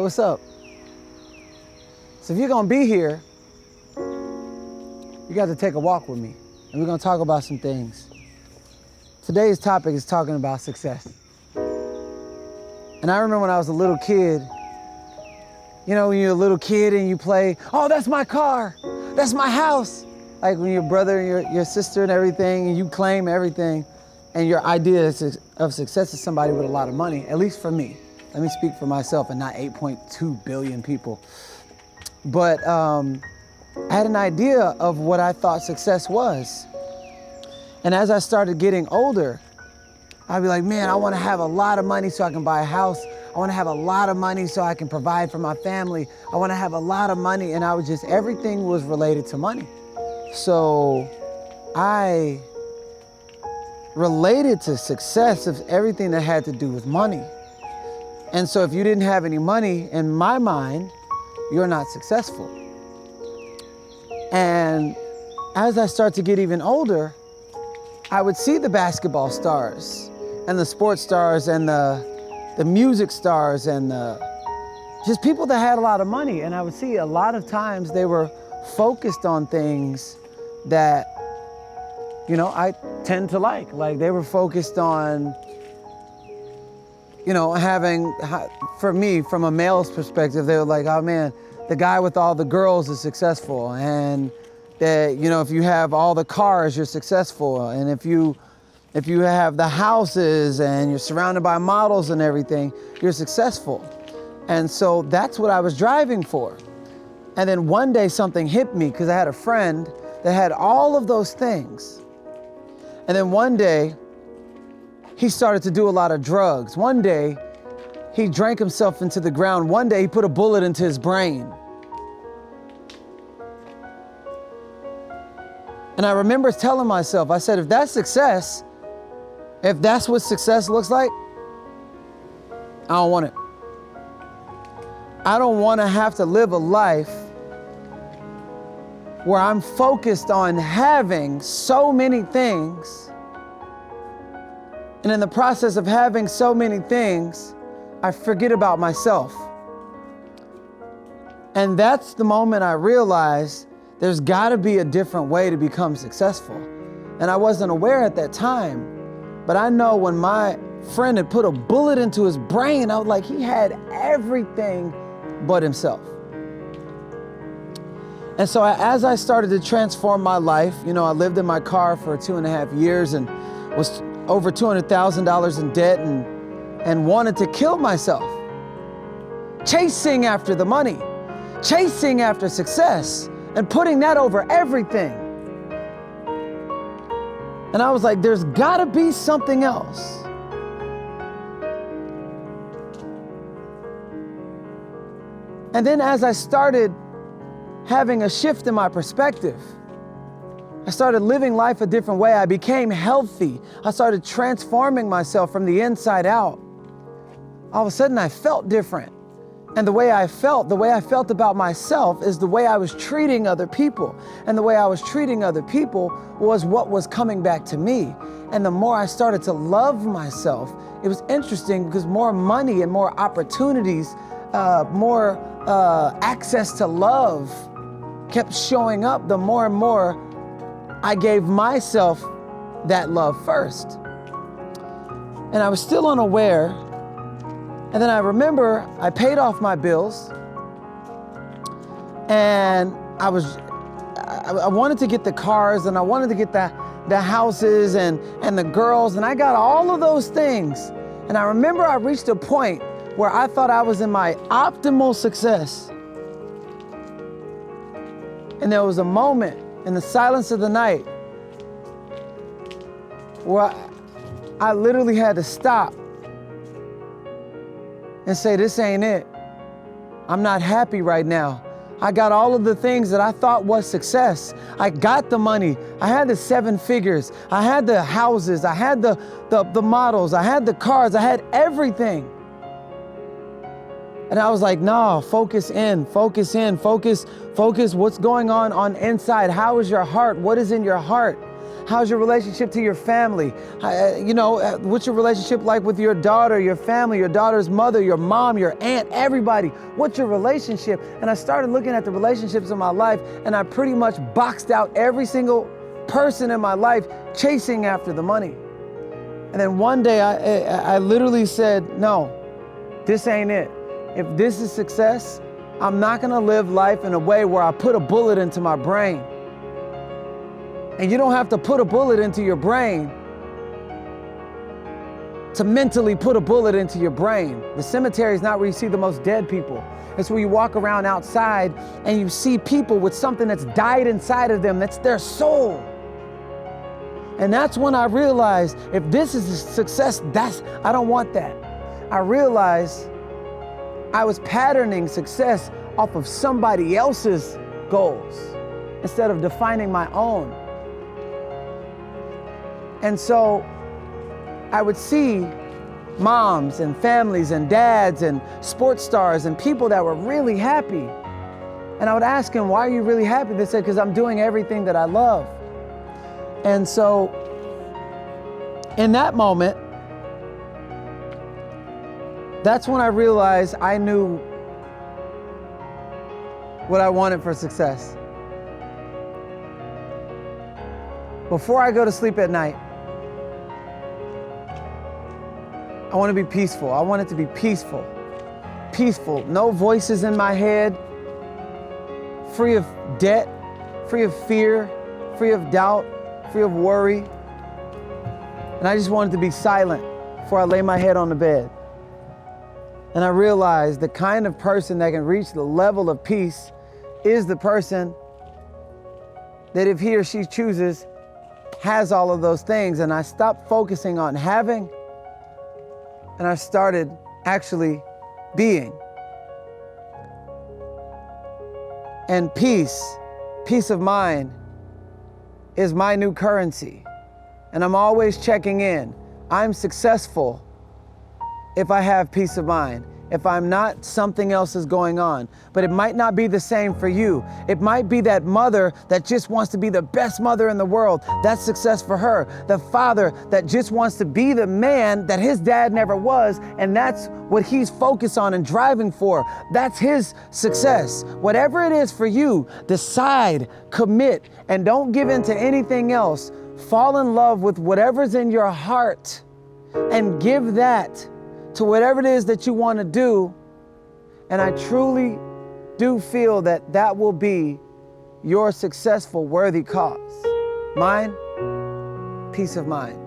Like, what's up? So if you're gonna be here, you got to take a walk with me, and we're gonna talk about some things. Today's topic is talking about success. And I remember when I was a little kid, you know, when you're a little kid and you play, oh, that's my car, that's my house. Like when your brother and your sister and everything, and you claim everything, and your idea of success is somebody with a lot of money, at least for me. Let me speak for myself and not 8.2 billion people. But I had an idea of what I thought success was. And as I started getting older, I'd be like, man, I want to have a lot of money so I can buy a house. I want to have a lot of money so I can provide for my family. I want to have a lot of money. And everything was related to money. So I related to success of everything that had to do with money. And so if you didn't have any money, in my mind, you're not successful. And as I start to get even older, I would see the basketball stars and the sports stars and the music stars and just people that had a lot of money. And I would see a lot of times they were focused on things that, you know, I tend to like. Like they were focused on, you know, having, for me, from a male's perspective, they were like, oh man, the guy with all the girls is successful. And that, you know, if you have all the cars, you're successful. And if you have the houses and you're surrounded by models and everything, you're successful. And so that's what I was driving for. And then one day something hit me because I had a friend that had all of those things. And then one day he started to do a lot of drugs. One day he drank himself into the ground. One day he put a bullet into his brain. And I remember telling myself, I said, if that's success, if that's what success looks like, I don't want it. I don't want to have to live a life where I'm focused on having so many things. And in the process of having so many things, I forget about myself. And that's the moment I realized there's got to be a different way to become successful. And I wasn't aware at that time, but I know when my friend had put a bullet into his brain, I was like, he had everything but himself. And so as I started to transform my life, you know, I lived in my car for 2.5 years and was over $200,000 in debt and wanted to kill myself. Chasing after the money, chasing after success, and putting that over everything. And I was like, there's gotta be something else. And then as I started having a shift in my perspective, I started living life a different way. I became healthy. I started transforming myself from the inside out. All of a sudden I felt different. And the way I felt about myself is the way I was treating other people. And the way I was treating other people was what was coming back to me. And the more I started to love myself, it was interesting because more money and more opportunities, more access to love kept showing up, the more and more I gave myself that love first. And I was still unaware. And then I remember I paid off my bills and I wanted to get the cars and I wanted to get the houses and the girls, and I got all of those things. And I remember I reached a point where I thought I was in my optimal success. And there was a moment in the silence of the night where I literally had to stop and say, this ain't it. I'm not happy right now. I got all of the things that I thought was success. I got the money. I had the 7 figures. I had the houses. I had the models. I had the cars. I had everything. And I was like, no, focus in, focus in, focus what's going on inside. How is your heart? What is in your heart? How's your relationship to your family? What's your relationship like with your daughter, your family, your daughter's mother, your mom, your aunt, everybody? What's your relationship? And I started looking at the relationships in my life, and I pretty much boxed out every single person in my life chasing after the money. And then one day I literally said, no, this ain't it. If this is success, I'm not gonna live life in a way where I put a bullet into my brain. And you don't have to put a bullet into your brain to mentally put a bullet into your brain. The cemetery is not where you see the most dead people. It's where you walk around outside and you see people with something that's died inside of them. That's their soul. And that's when I realized, if this is a success, I don't want that. I realized I was patterning success off of somebody else's goals instead of defining my own. And so I would see moms and families and dads and sports stars and people that were really happy. And I would ask them, why are you really happy? They said, because I'm doing everything that I love. And so in that moment, that's when I realized I knew what I wanted for success. Before I go to sleep at night, I want to be peaceful. I want it to be peaceful. Peaceful. No voices in my head. Free of debt, free of fear, free of doubt, free of worry. And I just wanted to be silent before I lay my head on the bed. And I realized the kind of person that can reach the level of peace is the person that, if he or she chooses, has all of those things. And I stopped focusing on having, and I started actually being. And peace of mind is my new currency. And I'm always checking in. I'm successful if I have peace of mind. If I'm not, something else is going on. But it might not be the same for you. It might be that mother that just wants to be the best mother in the world. That's success for her. The father that just wants to be the man that his dad never was, and that's what he's focused on and driving for. That's his success. Whatever it is for you, decide, commit, and don't give in to anything else. Fall in love with whatever's in your heart and give that to whatever it is that you want to do. And I truly do feel that that will be your successful, worthy cause. Mine, peace of mind.